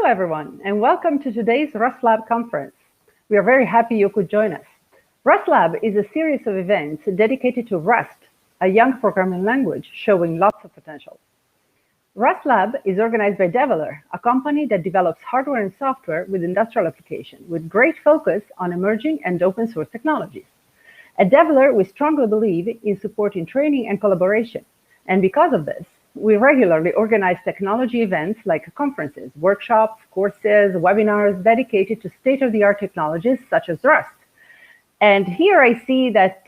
everyone, and welcome to today's RustLab conference. We are very happy you could join us. RustLab is a series of events dedicated to Rust, a young programming language showing lots of potential. RustLab is organized by Develer, a company that develops hardware and software with industrial application, with great focus on emerging and open source technologies. At Develer, we strongly believe in supporting training and collaboration, and because of this, we regularly organize technology events like conferences, workshops, courses, webinars dedicated to state-of-the-art technologies such as Rust. And here I see that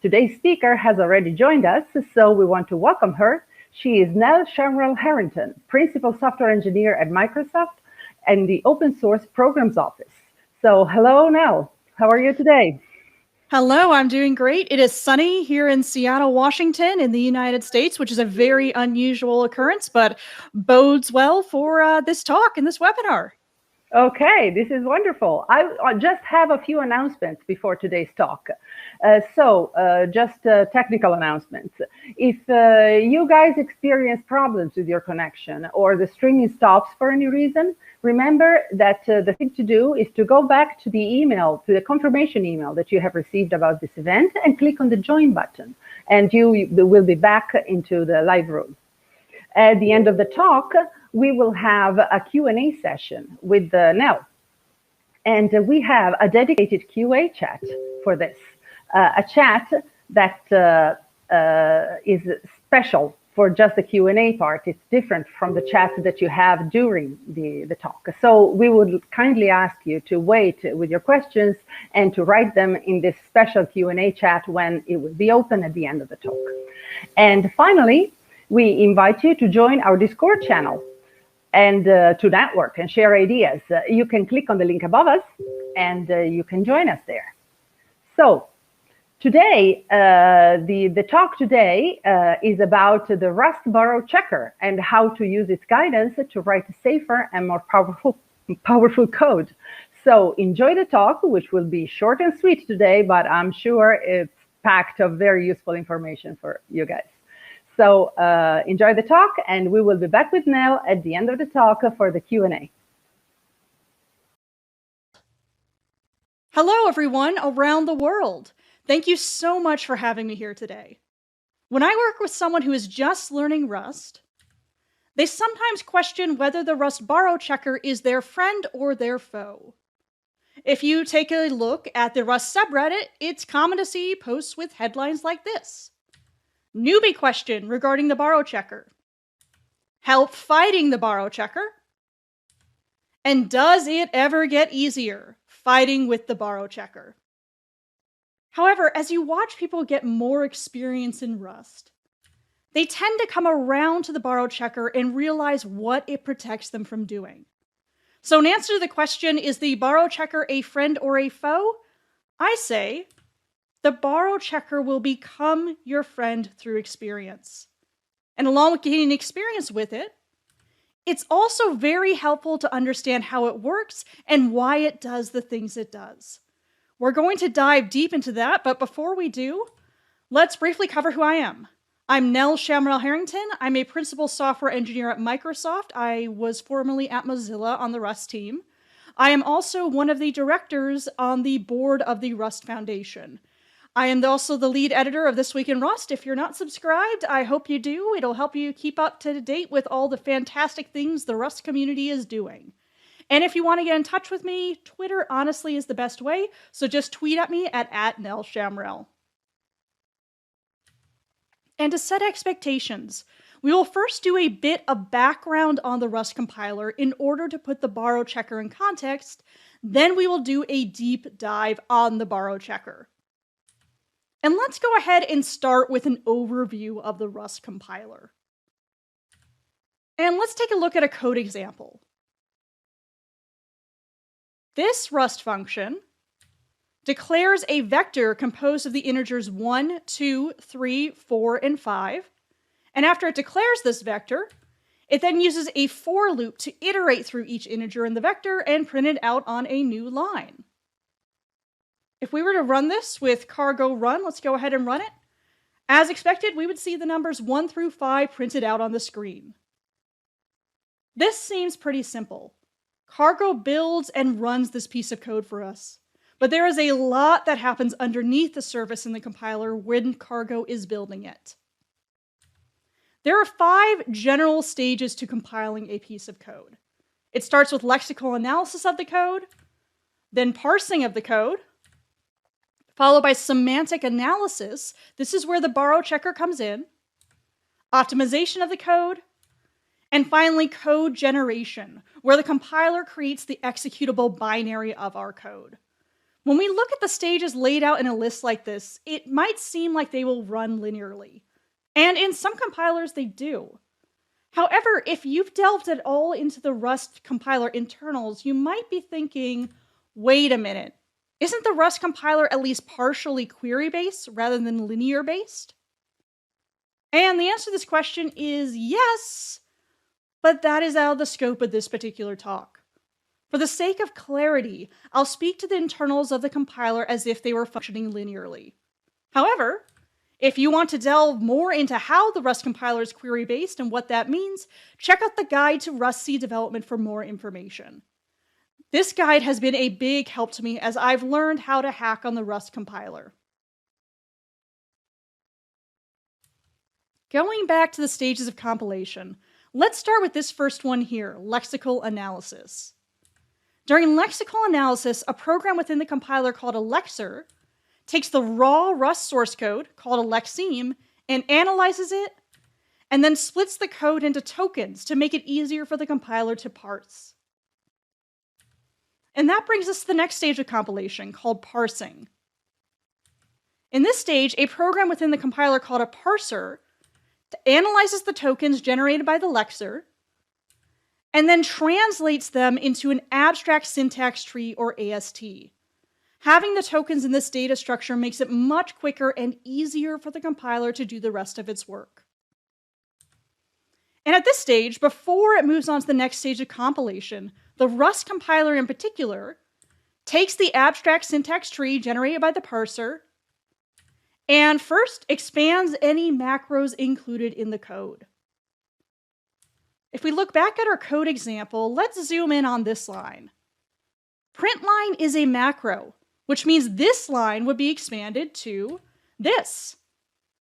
today's speaker has already joined us, so we want to welcome her. She is Nell Shamrell-Harrington, Principal Software Engineer at Microsoft and the Open Source Programs Office. So hello, Nell. How are you today? Hello, I'm doing great. It is sunny here in Seattle, Washington in the United States, which is a very unusual occurrence, but bodes well for this talk and this webinar. Okay, this is wonderful. I just have a few announcements before today's talk. Just technical announcements. If you guys experience problems with your connection or the streaming stops for any reason, remember that the thing to do is to go back to the email, to the confirmation email that you have received about this event and click on the join button, and you will be back into the live room. At the end of the talk, we will have a Q&A session with Nell. And we have a dedicated QA chat for this, a chat that is special for just the Q&A part. It's different from the chat that you have during the talk. So we would kindly ask you to wait with your questions and to write them in this special Q&A chat when it will be open at the end of the talk. And finally, we invite you to join our Discord channel and to network and share ideas. You can click on the link above us and you can join us there. So today, the talk today is about the Rust borrow checker and how to use its guidance to write safer and more powerful code. So enjoy the talk, which will be short and sweet today, but I'm sure it's packed of very useful information for you guys. So enjoy the talk, and we will be back with Nell at the end of the talk for the Q&A. Hello, everyone around the world. Thank you so much for having me here today. When I work with someone who is just learning Rust, they sometimes question whether the Rust borrow checker is their friend or their foe. If you take a look at the Rust subreddit, it's common to see posts with headlines like this. Newbie question regarding the borrow checker. Help fighting the borrow checker. And does it ever get easier fighting with the borrow checker? However, as you watch people get more experience in Rust, they tend to come around to the borrow checker and realize what it protects them from doing. So in answer to the question, is the borrow checker a friend or a foe? I say, the borrow checker will become your friend through experience. And along with gaining experience with it, it's also very helpful to understand how it works and why it does the things it does. We're going to dive deep into that, but before we do, let's briefly cover who I am. I'm Nell Shamrell-Harrington. I'm a principal software engineer at Microsoft. I was formerly at Mozilla on the Rust team. I am also one of the directors on the board of the Rust Foundation. I am also the lead editor of This Week in Rust. If you're not subscribed, I hope you do. It'll help you keep up to date with all the fantastic things the Rust community is doing. And if you want to get in touch with me, Twitter honestly is the best way, so just tweet at me at @NellShamrell. And to set expectations, we will first do a bit of background on the Rust compiler in order to put the borrow checker in context. Then we will do a deep dive on the borrow checker. And let's go ahead and start with an overview of the Rust compiler. And let's take a look at a code example. This Rust function declares a vector composed of the integers 1, 2, 3, 4, and 5. And after it declares this vector, it then uses a for loop to iterate through each integer in the vector and print it out on a new line. If we were to run this with cargo run, let's go ahead and run it. As expected, we would see the numbers 1 through 5 printed out on the screen. This seems pretty simple, Cargo builds and runs this piece of code for us. But there is a lot that happens underneath the surface in the compiler when Cargo is building it. There are 5 general stages to compiling a piece of code. It starts with lexical analysis of the code, then parsing of the code, followed by semantic analysis. This is where the borrow checker comes in, optimization of the code, and finally code generation, where the compiler creates the executable binary of our code. When we look at the stages laid out in a list like this, it might seem like they will run linearly. And in some compilers, they do. However, if you've delved at all into the Rust compiler internals, you might be thinking, wait a minute, isn't the Rust compiler at least partially query-based rather than linear-based? And the answer to this question is yes, but that is out of the scope of this particular talk. For the sake of clarity, I'll speak to the internals of the compiler as if they were functioning linearly. However, if you want to delve more into how the Rust compiler is query-based and what that means, check out the guide to Rust C development for more information. This guide has been a big help to me as I've learned how to hack on the Rust compiler. Going back to the stages of compilation, let's start with this first one here, lexical analysis. During lexical analysis, a program within the compiler called a lexer takes the raw Rust source code, called a lexeme, and analyzes it, and then splits the code into tokens to make it easier for the compiler to parse. And that brings us to the next stage of compilation, called parsing. In this stage, a program within the compiler called a parser analyzes the tokens generated by the lexer, and then translates them into an abstract syntax tree, or AST. Having the tokens in this data structure makes it much quicker and easier for the compiler to do the rest of its work. And at this stage, before it moves on to the next stage of compilation, the Rust compiler in particular takes the abstract syntax tree generated by the parser and first expands any macros included in the code. If we look back at our code example, let's zoom in on this line. Printline is a macro, which means this line would be expanded to this.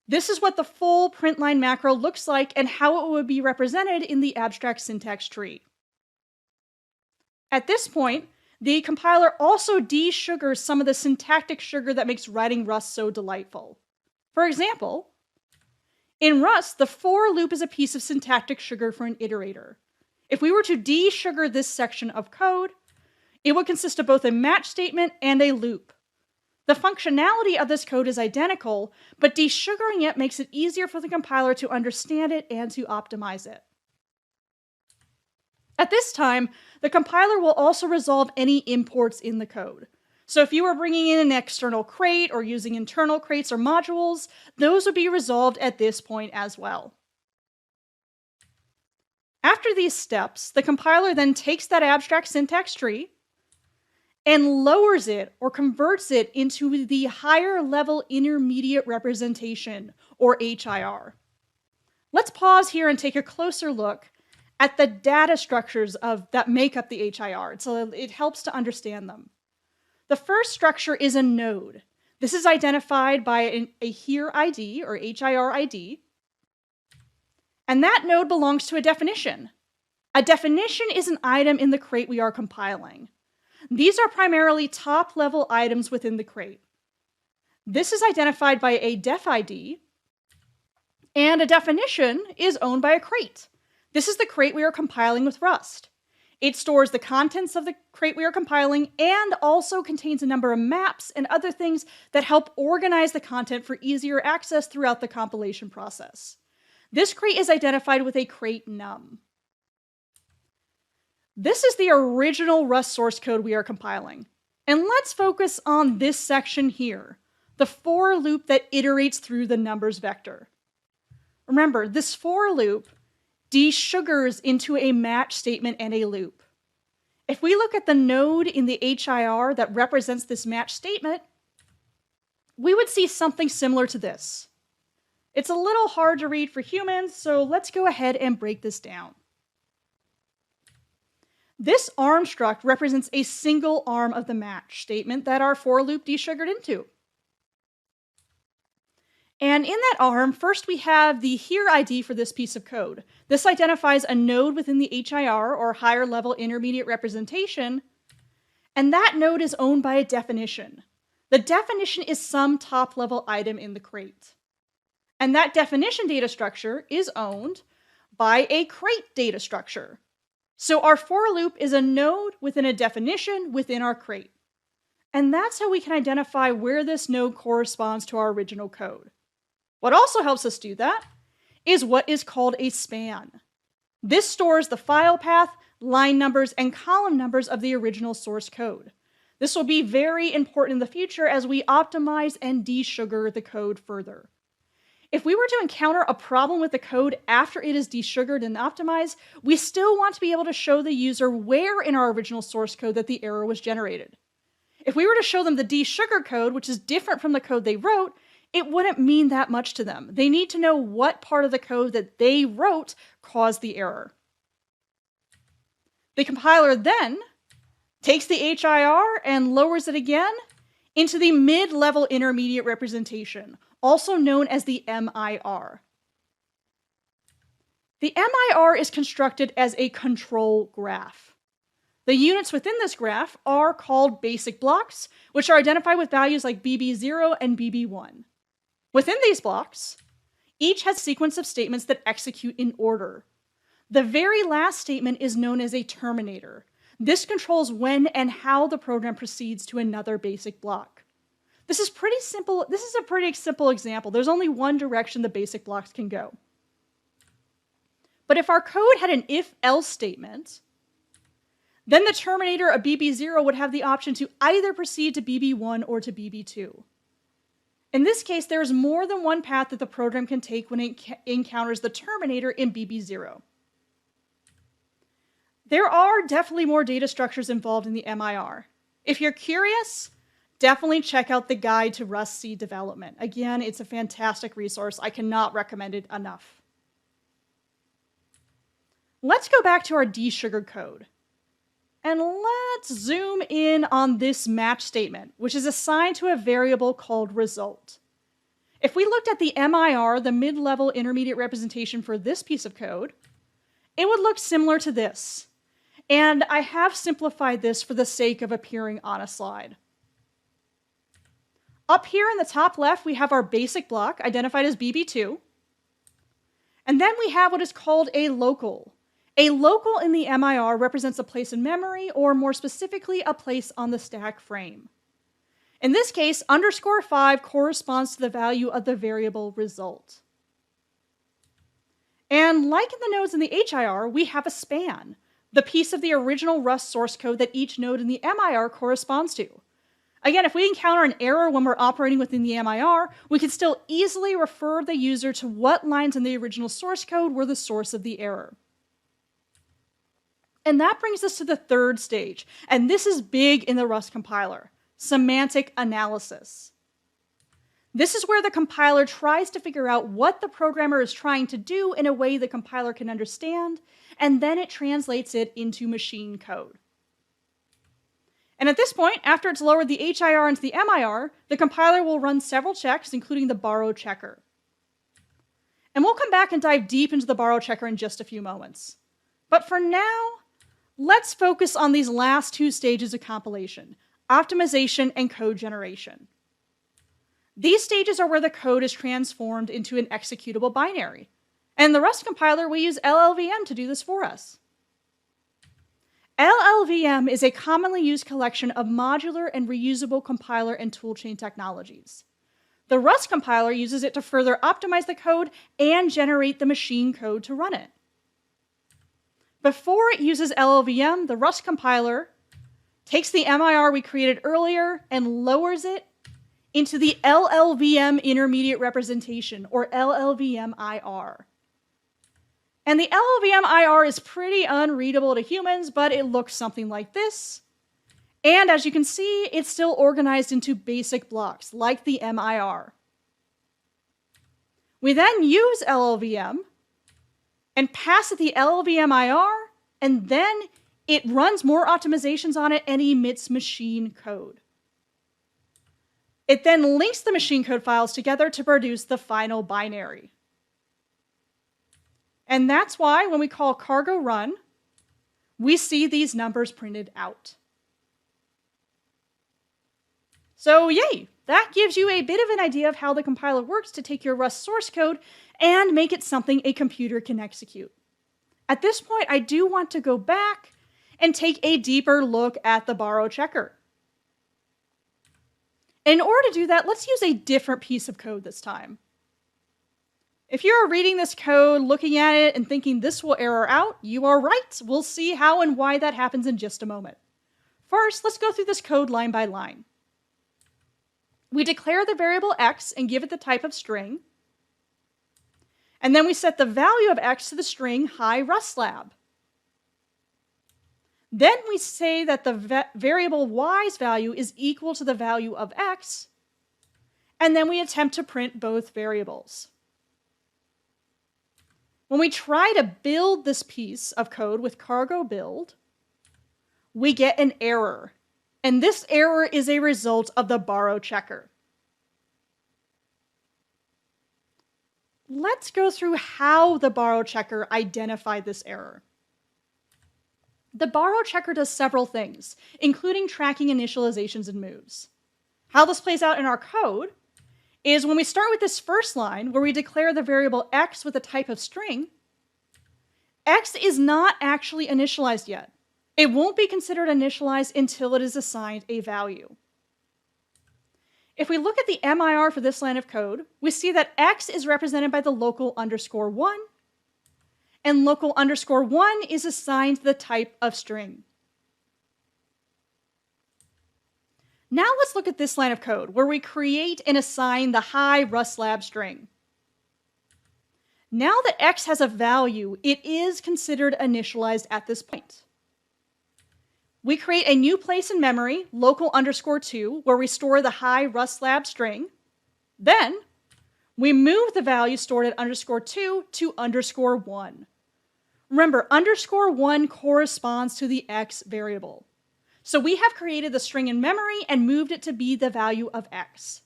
This is what the full printline macro looks like and how it would be represented in the abstract syntax tree. At this point, the compiler also desugars some of the syntactic sugar that makes writing Rust so delightful. For example, in Rust, the for loop is a piece of syntactic sugar for an iterator. If we were to desugar this section of code, it would consist of both a match statement and a loop. The functionality of this code is identical, but desugaring it makes it easier for the compiler to understand it and to optimize it. At this time, the compiler will also resolve any imports in the code. So if you were bringing in an external crate or using internal crates or modules, those would be resolved at this point as well. After these steps, the compiler then takes that abstract syntax tree and lowers it or converts it into the higher level intermediate representation, or HIR. Let's pause here and take a closer look at the data structures that make up the HIR, so it helps to understand them. The first structure is a node. This is identified by a here ID, or HIR ID, and that node belongs to a definition. A definition is an item in the crate we are compiling. These are primarily top-level items within the crate. This is identified by a def ID, and a definition is owned by a crate. This is the crate we are compiling with Rust. It stores the contents of the crate we are compiling and also contains a number of maps and other things that help organize the content for easier access throughout the compilation process. This crate is identified with a crate num. This is the original Rust source code we are compiling. And let's focus on this section here, the for loop that iterates through the numbers vector. Remember, this for loop desugars into a match statement and a loop. If we look at the node in the HIR that represents this match statement, we would see something similar to this. It's a little hard to read for humans, so let's go ahead and break this down. This arm struct represents a single arm of the match statement that our for loop desugared into. And in that arm, first we have the here ID for this piece of code. This identifies a node within the HIR, or higher level intermediate representation, and that node is owned by a definition. The definition is some top level item in the crate. And that definition data structure is owned by a crate data structure. So our for loop is a node within a definition within our crate. And that's how we can identify where this node corresponds to our original code. What also helps us do that is what is called a span. This stores the file path, line numbers, and column numbers of the original source code. This will be very important in the future as we optimize and desugar the code further. If we were to encounter a problem with the code after it is desugared and optimized, we still want to be able to show the user where in our original source code that the error was generated. If we were to show them the desugared code, which is different from the code they wrote, it wouldn't mean that much to them. They need to know what part of the code that they wrote caused the error. The compiler then takes the HIR and lowers it again into the mid-level intermediate representation, also known as the MIR. The MIR is constructed as a control graph. The units within this graph are called basic blocks, which are identified with values like BB0 and BB1. Within these blocks, each has a sequence of statements that execute in order. The very last statement is known as a terminator. This controls when and how the program proceeds to another basic block. This is pretty simple. This is a pretty simple example. There's only one direction the basic blocks can go. But if our code had an if-else statement, then the terminator of BB0 would have the option to either proceed to BB1 or to BB2. In this case, there is more than one path that the program can take when it encounters the terminator in BB0. There are definitely more data structures involved in the MIR. If you're curious, definitely check out the guide to Rust-C development. Again, it's a fantastic resource. I cannot recommend it enough. Let's go back to our desugared code. And let's zoom in on this match statement, which is assigned to a variable called result. If we looked at the MIR, the mid-level intermediate representation for this piece of code, it would look similar to this. And I have simplified this for the sake of appearing on a slide. Up here in the top left, we have our basic block identified as BB2. And then we have what is called a local. A local in the MIR represents a place in memory, or more specifically, a place on the stack frame. In this case, _5 corresponds to the value of the variable result. And like in the nodes in the HIR, we have a span, the piece of the original Rust source code that each node in the MIR corresponds to. Again, if we encounter an error when we're operating within the MIR, we can still easily refer the user to what lines in the original source code were the source of the error. And that brings us to the third stage, and this is big in the Rust compiler, semantic analysis. This is where the compiler tries to figure out what the programmer is trying to do in a way the compiler can understand, and then it translates it into machine code. And at this point, after it's lowered the HIR into the MIR, the compiler will run several checks, including the borrow checker. And we'll come back and dive deep into the borrow checker in just a few moments. But for now, let's focus on these last two stages of compilation, optimization and code generation. These stages are where the code is transformed into an executable binary. And the Rust compiler will use LLVM to do this for us. LLVM is a commonly used collection of modular and reusable compiler and toolchain technologies. The Rust compiler uses it to further optimize the code and generate the machine code to run it. Before it uses LLVM, the Rust compiler takes the MIR we created earlier and lowers it into the LLVM intermediate representation, or LLVM-IR. And the LLVM-IR is pretty unreadable to humans, but it looks something like this. And as you can see, it's still organized into basic blocks, like the MIR. We then use LLVM and pass it the LLVM-IR, and then it runs more optimizations on it and emits machine code. It then links the machine code files together to produce the final binary. And that's why when we call cargo run, we see these numbers printed out. So yay, that gives you a bit of an idea of how the compiler works to take your Rust source code and make it something a computer can execute. At this point, I do want to go back and take a deeper look at the borrow checker. In order to do that, let's use a different piece of code this time. If you're reading this code, looking at it, and thinking this will error out, you are right. We'll see how and why that happens in just a moment. First, let's go through this code line by line. We declare the variable x and give it the type of string. And then we set the value of x to the string hi RustLab. Then we say that the variable y's value is equal to the value of x, and then we attempt to print both variables. When we try to build this piece of code with cargo build, we get an error, and this error is a result of the borrow checker. Let's go through how the borrow checker identified this error. The borrow checker does several things, including tracking initializations and moves. How this plays out in our code is when we start with this first line where we declare the variable x with a type of string, x is not actually initialized yet. It won't be considered initialized until it is assigned a value. If we look at the MIR for this line of code, we see that x is represented by the local _1, and local _1 is assigned the type of string. Now let's look at this line of code where we create and assign the hi RustLab string. Now that x has a value, it is considered initialized at this point. We create a new place in memory, local _2, where we store the hi RustLab string. Then we move the value stored at _2 to _1. Remember, _1 corresponds to the x variable. So we have created the string in memory and moved it to be the value of x.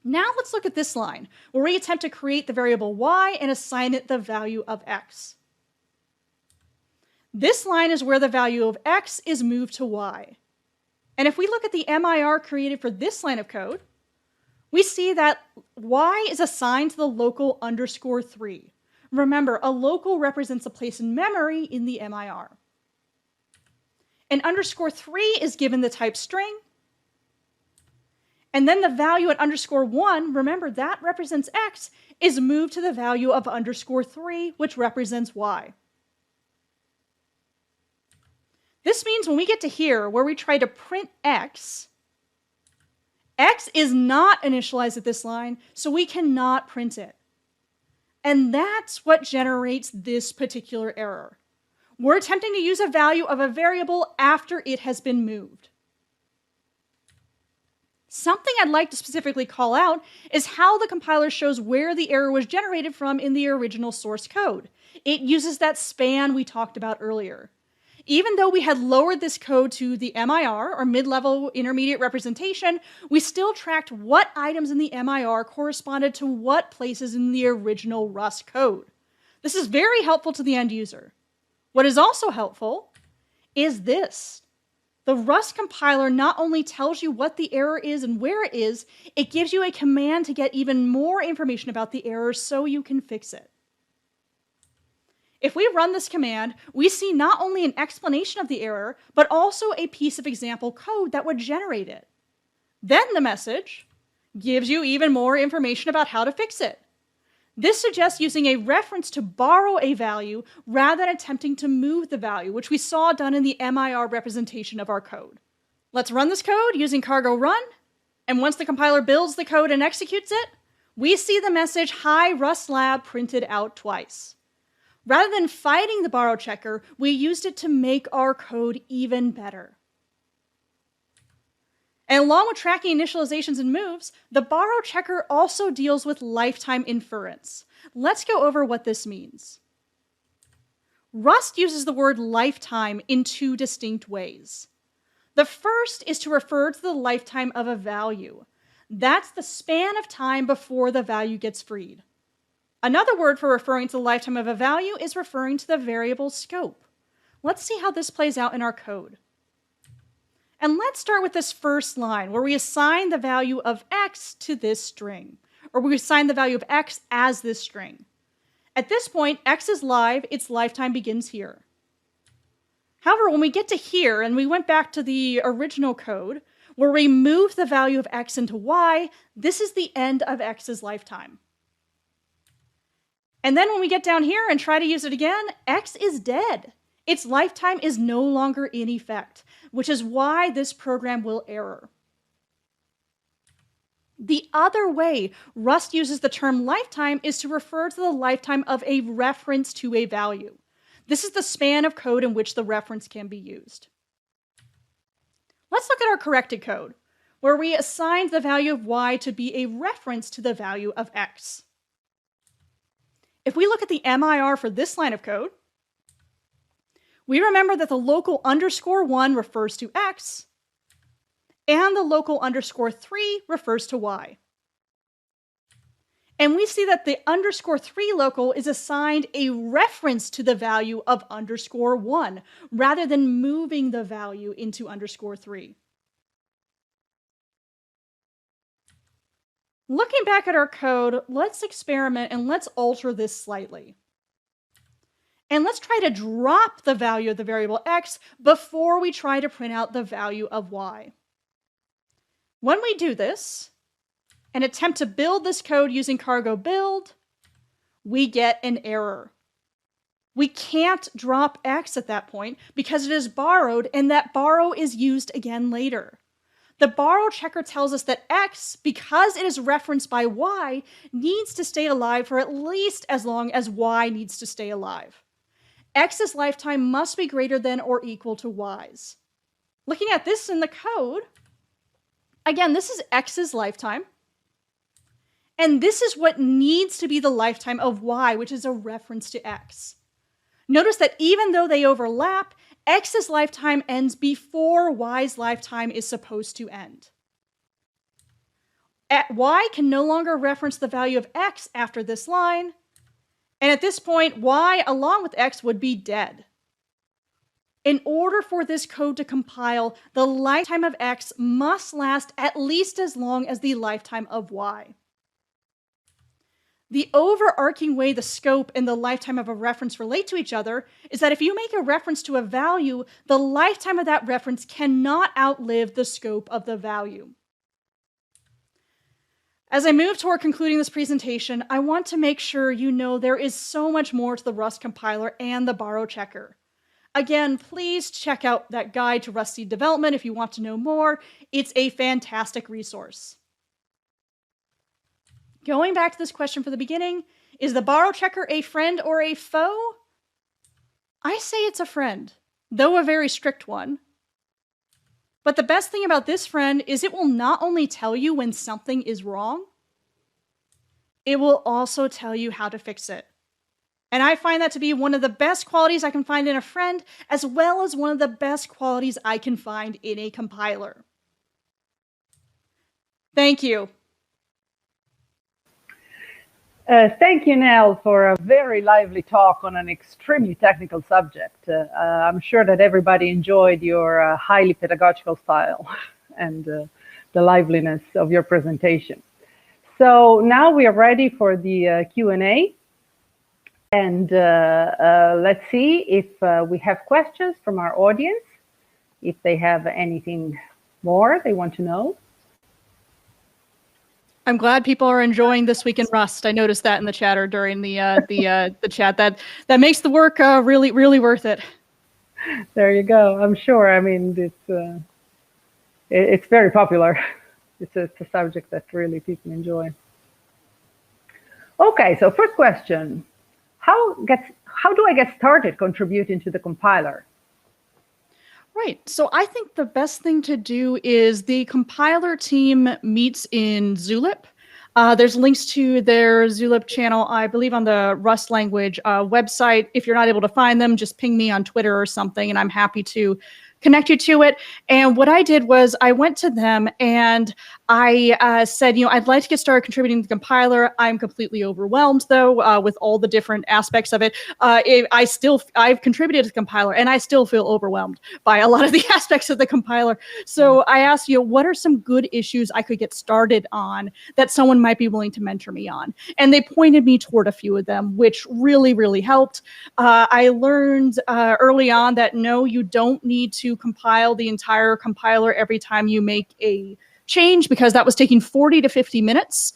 Now let's look at this line, where we attempt to create the variable y and assign it the value of x. This line is where the value of x is moved to y. And if we look at the MIR created for this line of code, we see that y is assigned to the local _3. Remember, a local represents a place in memory in the MIR. And _3 is given the type string. And then the value at _1, remember that represents x, is moved to the value of _3, which represents y. This means when we get to here, where we try to print x, x is not initialized at this line, so we cannot print it. And that's what generates this particular error. We're attempting to use a value of a variable after it has been moved. Something I'd like to specifically call out is how the compiler shows where the error was generated from in the original source code. It uses that span we talked about earlier. Even though we had lowered this code to the MIR, or mid-level intermediate representation, we still tracked what items in the MIR corresponded to what places in the original Rust code. This is very helpful to the end user. What is also helpful is this. The Rust compiler not only tells you what the error is and where it is, it gives you a command to get even more information about the error so you can fix it. If we run this command, we see not only an explanation of the error, but also a piece of example code that would generate it. Then the message gives you even more information about how to fix it. This suggests using a reference to borrow a value rather than attempting to move the value, which we saw done in the MIR representation of our code. Let's run this code using cargo run, and once the compiler builds the code and executes it, we see the message hi RustLab printed out twice. Rather than fighting the borrow checker, we used it to make our code even better. And along with tracking initializations and moves, the borrow checker also deals with lifetime inference. Let's go over what this means. Rust uses the word lifetime in two distinct ways. The first is to refer to the lifetime of a value. That's the span of time before the value gets freed. Another word for referring to the lifetime of a value is referring to the variable scope. Let's see how this plays out in our code. And let's start with this first line where we assign the value of x to this string, or we assign the value of x as this string. At this point, x is live, its lifetime begins here. However, when we get to here and we went back to the original code where we moved the value of x into y, this is the end of x's lifetime. And then when we get down here and try to use it again, x is dead. Its lifetime is no longer in effect, which is why this program will error. The other way Rust uses the term lifetime is to refer to the lifetime of a reference to a value. This is the span of code in which the reference can be used. Let's look at our corrected code, where we assigned the value of y to be a reference to the value of x. If we look at the MIR for this line of code, we remember that the local _1 refers to x, and the local _3 refers to y. And we see that the _3 local is assigned a reference to the value of _1, rather than moving the value into _3. Looking back at our code, let's experiment and let's alter this slightly. And let's try to drop the value of the variable x before we try to print out the value of y. When we do this, and attempt to build this code using cargo build, we get an error. We can't drop x at that point because it is borrowed, and that borrow is used again later. The borrow checker tells us that x, because it is referenced by y, needs to stay alive for at least as long as y needs to stay alive. X's lifetime must be greater than or equal to y's. Looking at this in the code, again, this is x's lifetime. And this is what needs to be the lifetime of y, which is a reference to x. Notice that even though they overlap, x's lifetime ends before y's lifetime is supposed to end. Y can no longer reference the value of x after this line, and at this point, y along with x would be dead. In order for this code to compile, the lifetime of x must last at least as long as the lifetime of y. The overarching way the scope and the lifetime of a reference relate to each other is that if you make a reference to a value, the lifetime of that reference cannot outlive the scope of the value. As I move toward concluding this presentation, I want to make sure you know there is so much more to the Rust compiler and the borrow checker. Again, please check out that guide to Rust seed development if you want to know more. It's a fantastic resource. Going back to this question for the beginning, is the borrow checker a friend or a foe? I say it's a friend, though a very strict one. But the best thing about this friend is it will not only tell you when something is wrong, it will also tell you how to fix it. And I find that to be one of the best qualities I can find in a friend, as well as one of the best qualities I can find in a compiler. Thank you. Thank you, Nell, for a very lively talk on an extremely technical subject. I'm sure that everybody enjoyed your highly pedagogical style and the liveliness of your presentation. So now we are ready for the Q&A. And let's see if we have questions from our audience, if they have anything more they want to know. I'm glad people are enjoying This Week in Rust. I noticed that in the chatter during the chat. That makes the work really, really worth it. There you go. I'm sure. I mean, it's very popular. It's a subject that really people enjoy. Okay, so first question. How do I get started contributing to the compiler? Right. So I think the best thing to do is the compiler team meets in Zulip. There's links to their Zulip channel, I believe, on the Rust language website. If you're not able to find them, just ping me on Twitter or something, and I'm happy to connect you to it. And what I did was I went to them and I said, I'd like to get started contributing to the compiler. I'm completely overwhelmed, though, with all the different aspects of it. I've contributed to the compiler, and I still feel overwhelmed by a lot of the aspects of the compiler. So I asked, what are some good issues I could get started on that someone might be willing to mentor me on? And they pointed me toward a few of them, which really, really helped. I learned early on that no, you don't need to compile the entire compiler every time you make a change, because that was taking 40 to 50 minutes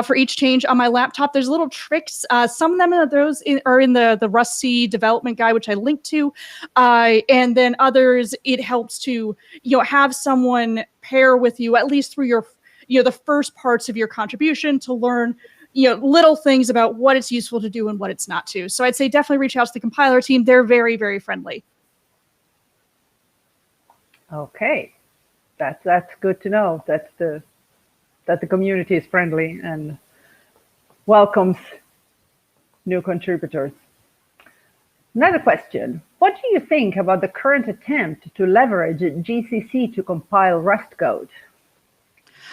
for each change on my laptop. There's little tricks. Some of them are in the Rust-C development guide, which I linked to. And then others, it helps to have someone pair with you, at least through your the first parts of your contribution, to learn little things about what it's useful to do and what it's not to. So I'd say definitely reach out to the compiler team. They're very, very friendly. Okay, that's good to know. That the community is friendly and welcomes new contributors. Another question: what do you think about the current attempt to leverage GCC to compile Rust code?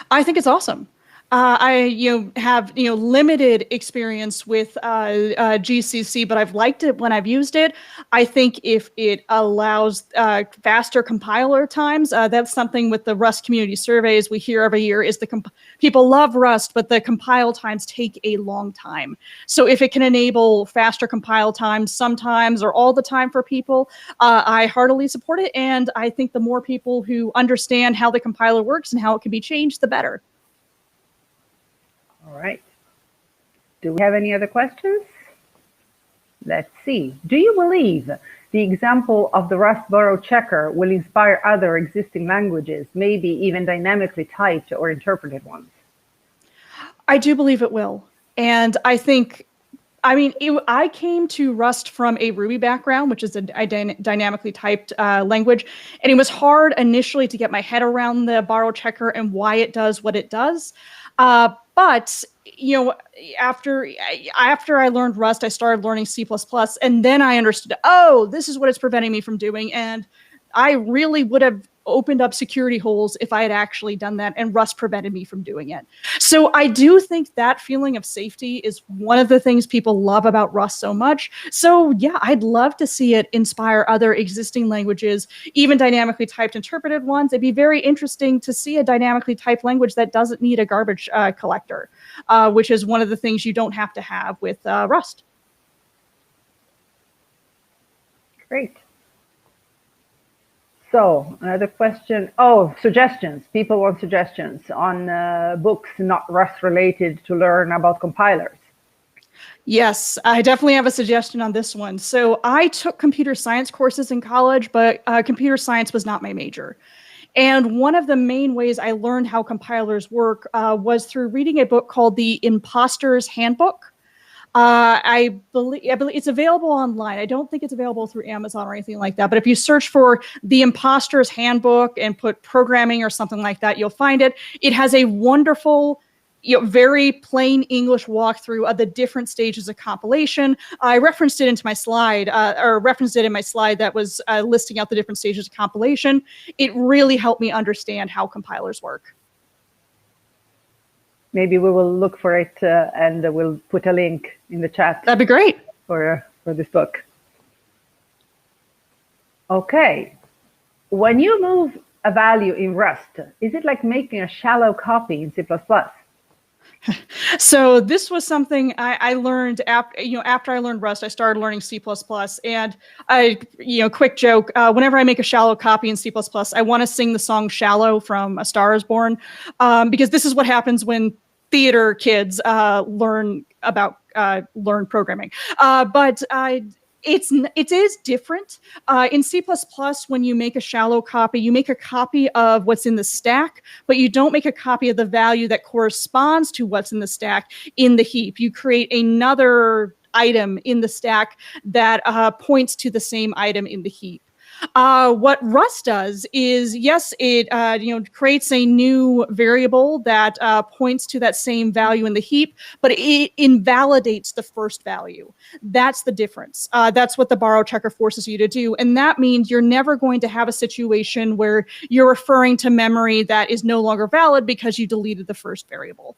I think it's awesome. I have limited experience with GCC, but I've liked it when I've used it. I think if it allows faster compiler times, that's something with the Rust community surveys we hear every year is people love Rust, but the compile times take a long time. So if it can enable faster compile times sometimes or all the time for people, I heartily support it. And I think the more people who understand how the compiler works and how it can be changed, the better. All right. Do we have any other questions? Let's see. Do you believe the example of the Rust borrow checker will inspire other existing languages, maybe even dynamically typed or interpreted ones? I do believe it will. And I came to Rust from a Ruby background, which is a dynamically typed language. And it was hard initially to get my head around the borrow checker and why it does what it does. But after I learned Rust, I started learning C++, and then I understood, this is what it's preventing me from doing. And I really would have opened up security holes if I had actually done that, and Rust prevented me from doing it. So I do think that feeling of safety is one of the things people love about Rust so much. So yeah, I'd love to see it inspire other existing languages, even dynamically typed interpreted ones. It'd be very interesting to see a dynamically typed language that doesn't need a garbage collector, which is one of the things you don't have to have with Rust. Great. So another question. Suggestions. People want suggestions on books not Rust related to learn about compilers. Yes, I definitely have a suggestion on this one. So I took computer science courses in college, but computer science was not my major. And one of the main ways I learned how compilers work was through reading a book called The Imposter's Handbook. I believe it's available online. I don't think it's available through Amazon or anything like that. But if you search for The Imposter's Handbook and put programming or something like that, you'll find it. It has a wonderful, very plain English walkthrough of the different stages of compilation. I referenced it into my slide, in my slide that was listing out the different stages of compilation. It really helped me understand how compilers work. Maybe we will look for it and we'll put a link in the chat. That'd be great. For this book. Okay. When you move a value in Rust, is it like making a shallow copy in C++? So this was something I learned after I learned Rust. I started learning C++, and quick joke. Whenever I make a shallow copy in C++, I want to sing the song "Shallow" from A Star Is Born, because this is what happens when theater kids learn programming. But it is different. In C++, when you make a shallow copy, you make a copy of what's in the stack, but you don't make a copy of the value that corresponds to what's in the stack in the heap. You create another item in the stack that points to the same item in the heap. What Rust does is, yes, it creates a new variable that points to that same value in the heap, but it invalidates the first value. That's the difference. That's what the borrow checker forces you to do, and that means you're never going to have a situation where you're referring to memory that is no longer valid because you deleted the first variable.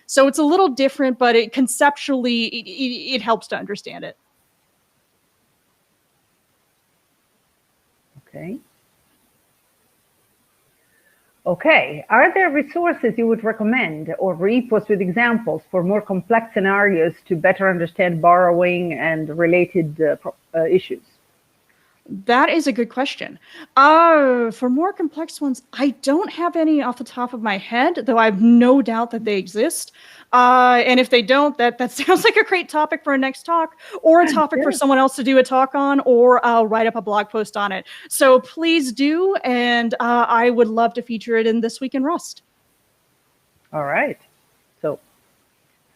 So it's a little different, but conceptually it helps to understand it. Okay. Okay. Are there resources you would recommend or repos with examples for more complex scenarios to better understand borrowing and related issues? That is a good question. For more complex ones, I don't have any off the top of my head, though I have no doubt that they exist. And if they don't, that sounds like a great topic for a next talk, or a topic for someone else to do a talk on, or I'll write up a blog post on it. So please do, and I would love to feature it in This Week in Rust. All right. So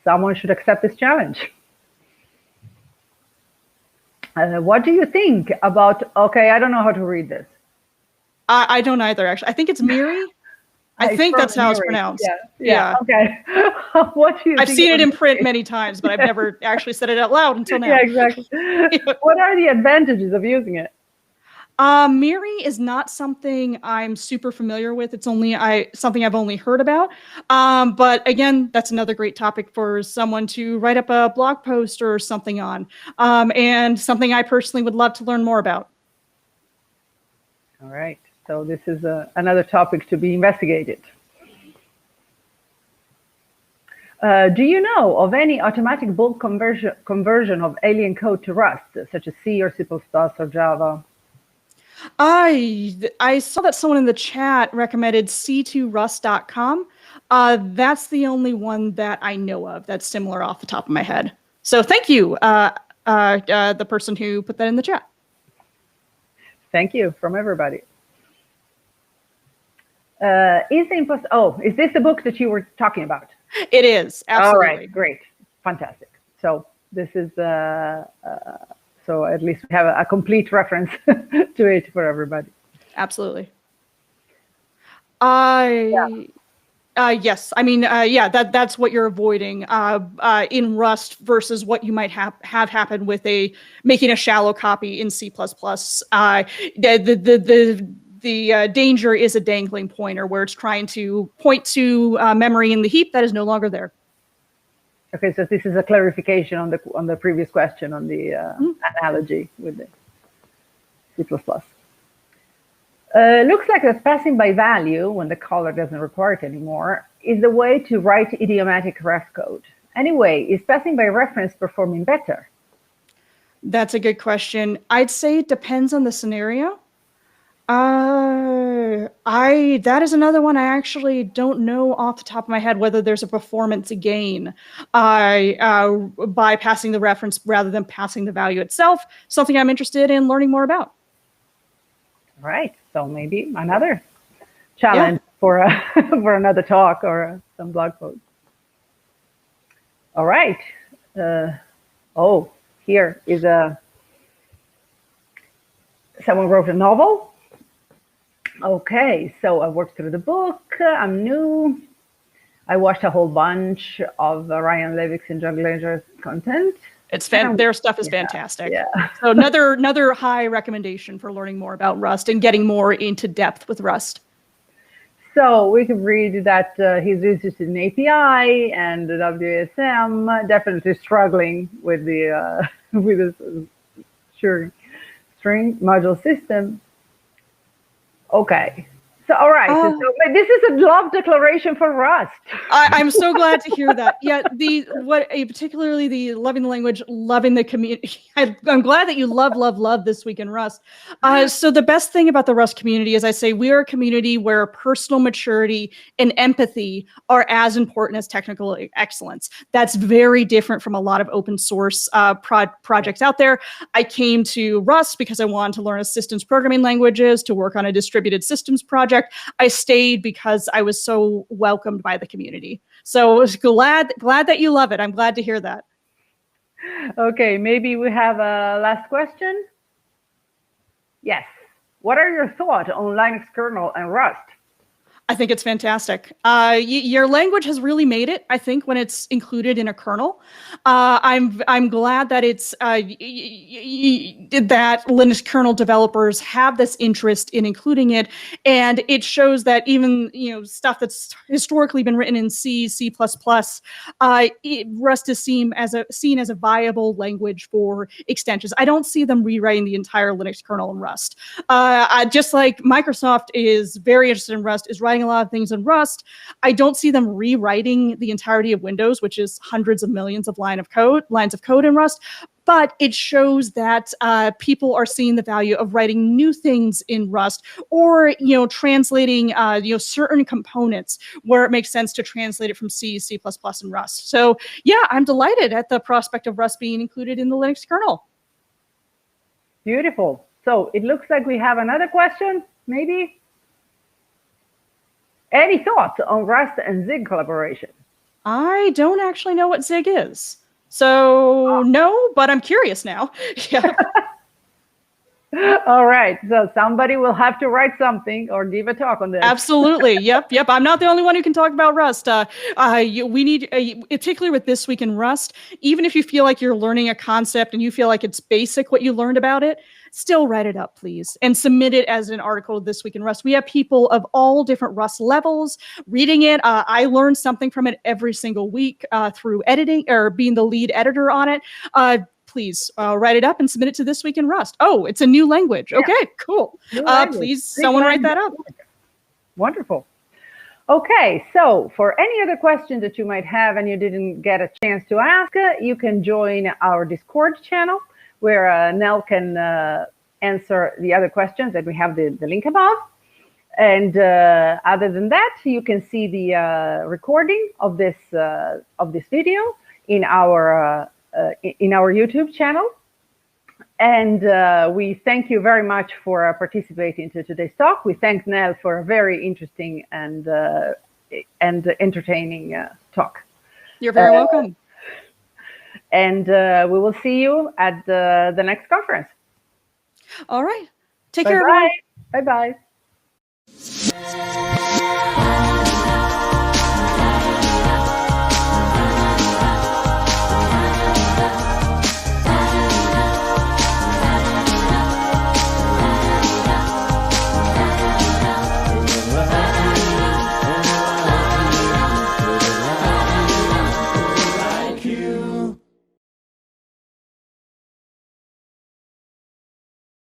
someone should accept this challenge. What do you think about, okay, I don't know how to read this. I don't either, actually. I think it's Miri. I think that's how it's pronounced. Yeah. Okay. What do you think? I've seen it in print many times, but I've never actually said it out loud until now. Yeah, exactly. What are the advantages of using it? Miri is not something I'm super familiar with. It's only something I've only heard about. But again, that's another great topic for someone to write up a blog post or something on, and something I personally would love to learn more about. All right. So this is another topic to be investigated. Do you know of any automatic bulk conversion of alien code to Rust, such as C or C++ or Java? I saw that someone in the chat recommended c2rust.com. That's the only one that I know of that's similar off the top of my head. So thank you, the person who put that in the chat. Thank you from everybody. Is this the book that you were talking about? It is, absolutely. All right, great, fantastic. So this is so at least we have a complete reference to it for everybody. Absolutely. Yes. I mean, that's what you're avoiding in Rust versus what you might have happen with making a shallow copy in C++. The danger is a dangling pointer where it's trying to point to memory in the heap that is no longer there. Okay, so this is a clarification on the previous question on the analogy with the C++. Looks like that passing by value, when the caller doesn't require it anymore, is the way to write idiomatic ref code. Anyway, is passing by reference performing better? That's a good question. I'd say it depends on the scenario. That is another one I actually don't know off the top of my head whether there's a performance gain by passing the reference rather than passing the value itself. Something I'm interested in learning more about. Right. So maybe another challenge for for another talk or some blog post. All right. Here is someone wrote a novel. Okay, so I worked through the book. I'm new. I watched a whole bunch of Ryan Levick's and John Glanger's content. Their stuff is fantastic. Yeah. So another high recommendation for learning more about Rust and getting more into depth with Rust. So we can read that he's interested in API and the WSM. Definitely struggling with the string module system. Okay. So, all right. So this is a love declaration for Rust. I'm so glad to hear that. Yeah, particularly the loving the language, loving the community. I'm glad that you love This Week in Rust. So the best thing about the Rust community is I say we are a community where personal maturity and empathy are as important as technical excellence. That's very different from a lot of open source projects out there. I came to Rust because I wanted to learn a systems programming languages to work on a distributed systems project. I stayed because I was so welcomed by the community. So I was glad that you love it. I'm glad to hear that. Okay, maybe we have a last question. Yes. what are your thoughts on Linux kernel and Rust? I think it's fantastic. Your language has really made it, I think, when it's included in a kernel. I'm glad that it's that Linux kernel developers have this interest in including it, and it shows that even stuff that's historically been written in C, C++, Rust is seen as a viable language for extensions. I don't see them rewriting the entire Linux kernel in Rust. Just like Microsoft is very interested in Rust, is writing a lot of things in Rust, I don't see them rewriting the entirety of Windows, which is hundreds of millions of lines of code in Rust. But it shows that people are seeing the value of writing new things in Rust, or translating certain components where it makes sense to translate it from C, C++, and Rust. So yeah, I'm delighted at the prospect of Rust being included in the Linux kernel. Beautiful. So it looks like we have another question, maybe. Any thoughts on Rust and Zig collaboration? I don't actually know what Zig is. So no, but I'm curious now. Yeah. All right. So somebody will have to write something or give a talk on this. Absolutely. Yep. I'm not the only one who can talk about Rust. We need, particularly with This Week in Rust, even if you feel like you're learning a concept and you feel like it's basic what you learned about it, still write it up, please, and submit it as an article This Week in Rust. We have people of all different Rust levels reading it. I learn something from it every single week through editing or being the lead editor on it. Please write it up and submit it to This Week in Rust. Oh, it's a new language. Yeah. Okay, cool. Please, someone write that up. Wonderful. Okay, so for any other questions that you might have and you didn't get a chance to ask, you can join our Discord channel, where Nell can answer the other questions that we have the link above. And other than that, you can see the recording of this video in our YouTube channel. And we thank you very much for participating to today's talk. We thank Nell for a very interesting and entertaining talk. You're very welcome. And we will see you at the next conference. All right. Take care, everyone. Bye-bye. You